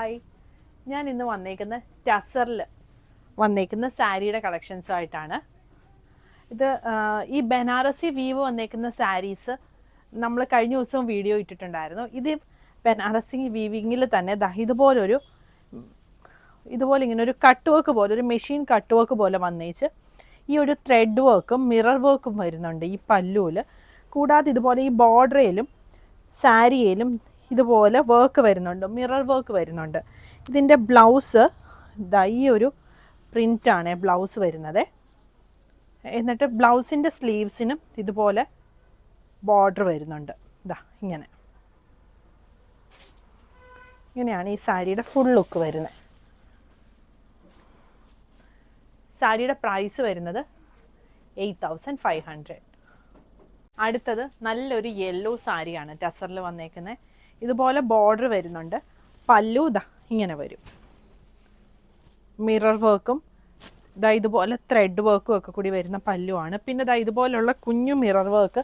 Hi, ഞാൻ ഇന്ന് വന്നേക്കുന്ന ടസറിൽ വന്നേക്കുന്ന സാരിയുടെ കളക്ഷൻസുമായിട്ടാണ്. ഇത് ഈ ബനാറസി വീവ് വന്നേക്കുന്ന സാരീസ് നമ്മൾ കഴിഞ്ഞ ദിവസവും വീഡിയോ ഇട്ടിട്ടുണ്ടായിരുന്നു. ഇത് ബനാറസി വീവിങ്ങിൽ തന്നെ ഇതുപോലെ ഇങ്ങനെ ഒരു കട്ട് വർക്ക് പോലെ, ഒരു മെഷീൻ കട്ട് വർക്ക് പോലെ വന്നേച്ച് ഈ ഒരു ത്രെഡ് വർക്കും മിറർ വർക്കും വരുന്നുണ്ട് ഈ പല്ലുവിൽ. കൂടാതെ ഇതുപോലെ ഈ ബോർഡറിലും സാരിയിലും ഇതുപോലെ വർക്ക് വരുന്നുണ്ട്, മിറർ വർക്ക് വരുന്നുണ്ട്. ഇതിൻ്റെ ബ്ലൗസ് ഈ ഒരു പ്രിൻ്റാണ് ബ്ലൗസ് വരുന്നത്. എന്നിട്ട് ബ്ലൗസിൻ്റെ സ്ലീവ്സിനും ഇതുപോലെ ബോർഡർ വരുന്നുണ്ട്. ഇങ്ങനെയാണ് ഈ സാരിയുടെ ഫുൾ ലുക്ക് വരുന്നത്. സാരിയുടെ പ്രൈസ് വരുന്നത് 8500. അടുത്തത് നല്ലൊരു യെല്ലോ സാരിയാണ് ടസറിൽ വന്നേക്കുന്നത്. ഇതുപോലെ ബോർഡർ വരുന്നുണ്ട്. പല്ലു ഇങ്ങനെ വരും. മിറർ വർക്കും ഇതുപോലെ ത്രെഡ് വർക്കും ഒക്കെ കൂടി വരുന്ന പല്ലുവാണ്. പിന്നെ ഇതുപോലുള്ള കുഞ്ഞു മിറർ വർക്ക്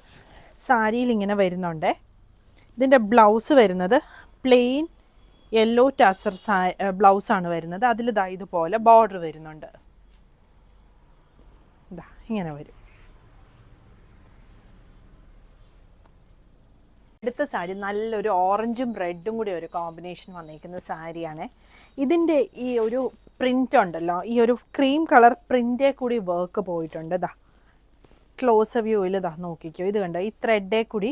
സാരിയിൽ ഇങ്ങനെ വരുന്നുണ്ട്. ഇതിൻ്റെ ബ്ലൗസ് വരുന്നത് പ്ലെയിൻ യെല്ലോ ടസർ ബ്ലൗസാണ് വരുന്നത്. അതിൽ ഇതുപോലെ ബോർഡർ വരുന്നുണ്ട്. ഇങ്ങനെ വരും. അടുത്ത സാരി നല്ലൊരു ഓറഞ്ചും റെഡും കൂടി ഒരു കോമ്പിനേഷൻ വന്നിരിക്കുന്ന സാരിയാണ്. ഇതിൻ്റെ ഈ ഒരു പ്രിൻ്റ് ഉണ്ടല്ലോ, ഈ ഒരു ക്രീം കളർ പ്രിൻ്റേ കൂടി വർക്ക് പോയിട്ടുണ്ട്. ക്ലോസ് വ്യൂവിൽ നോക്കിക്കോ, ഇത് കണ്ടോ, ഈ ത്രെഡേ കൂടി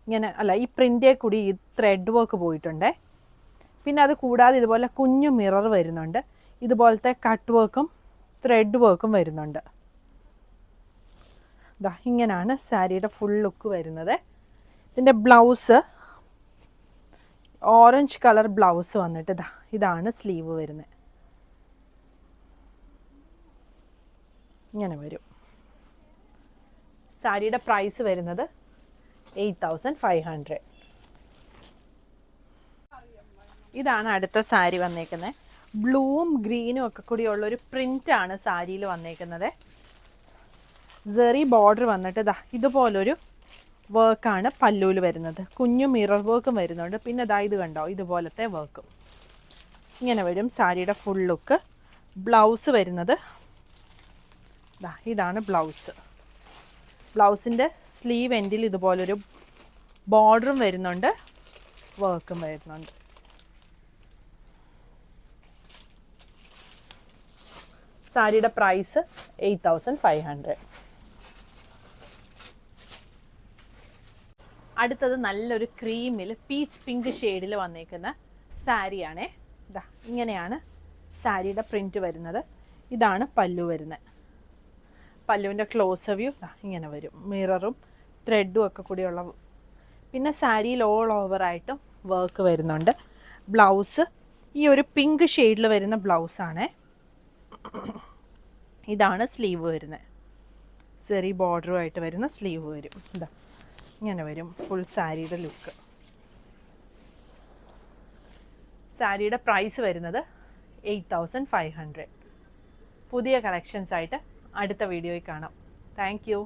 ഇങ്ങനെ ഈ പ്രിൻ്റേ കൂടി ഈ ത്രെഡ് വർക്ക് പോയിട്ടുണ്ട്. പിന്നെ അത് കൂടാതെ ഇതുപോലെ കുഞ്ഞു മിറർ വരുന്നുണ്ട്. ഇതുപോലത്തെ കട്ട് വർക്കും ത്രെഡ് വർക്കും വരുന്നുണ്ട്. ഇങ്ങനെയാണ് സാരിയുടെ ഫുൾ ലുക്ക് വരുന്നത്. ഇതിൻ്റെ ബ്ലൗസ് ഓറഞ്ച് കളർ ബ്ലൗസ് വന്നിട്ട് ഇതാണ് സ്ലീവ് വരുന്നത്. ഇങ്ങനെ വരും. സാരിയുടെ പ്രൈസ് വരുന്നത് 8500. ഇതാണ് അടുത്ത സാരി വന്നേക്കുന്നത്. ബ്ലൂവും ഗ്രീനും ഒക്കെ കൂടിയുള്ളൊരു പ്രിൻ്റാണ് സാരിയിൽ വന്നേക്കുന്നത്. സെറി ബോർഡർ വന്നിട്ട് ഇതുപോലൊരു വർക്കാണ് പല്ലുവിൽ വരുന്നത്. കുഞ്ഞു മിറർ വർക്കും വരുന്നുണ്ട്. പിന്നെ ഇത് കണ്ടോ, ഇതുപോലത്തെ വർക്കും ഇങ്ങനെ വരും. സാരിയുടെ ഫുൾ ലുക്ക്. ബ്ലൗസ് വരുന്നത് ഇതാണ് ബ്ലൗസ്. ബ്ലൗസിൻ്റെ സ്ലീവ് എൻഡിൽ ഇതുപോലൊരു ബോർഡറും വരുന്നുണ്ട്, വർക്കും വരുന്നുണ്ട്. സാരിയുടെ പ്രൈസ് 8500. അടുത്തത് നല്ലൊരു ക്രീമിൽ പീച്ച് പിങ്ക് ഷെയ്ഡിൽ വന്നേക്കുന്ന സാരിയാണേ. ഇങ്ങനെയാണ് സാരിയുടെ പ്രിൻ്റ് വരുന്നത്. ഇതാണ് പല്ലു വരുന്നത്. പല്ലുവിൻ്റെ ക്ലോസ് വ്യൂ ഇങ്ങനെ വരും. മിററും ത്രെഡും ഒക്കെ കൂടിയുള്ള. പിന്നെ സാരിയിൽ ഓൾ ഓവറായിട്ടും വർക്ക് വരുന്നുണ്ട്. ബ്ലൗസ് ഈ ഒരു പിങ്ക് ഷെയ്ഡിൽ വരുന്ന ബ്ലൗസാണേ. ഇതാണ് സ്ലീവ് വരുന്നത്. സെറി ബോർഡറുമായിട്ട് വരുന്ന സ്ലീവ് വരും. ഇങ്ങനെ വരും ഫുൾ സാരിയുടെ ലുക്ക്. സാരിയുടെ പ്രൈസ് വരുന്നത് 8500. പുതിയ കളക്ഷൻസായിട്ട് അടുത്ത വീഡിയോയിൽ കാണാം. Thank you.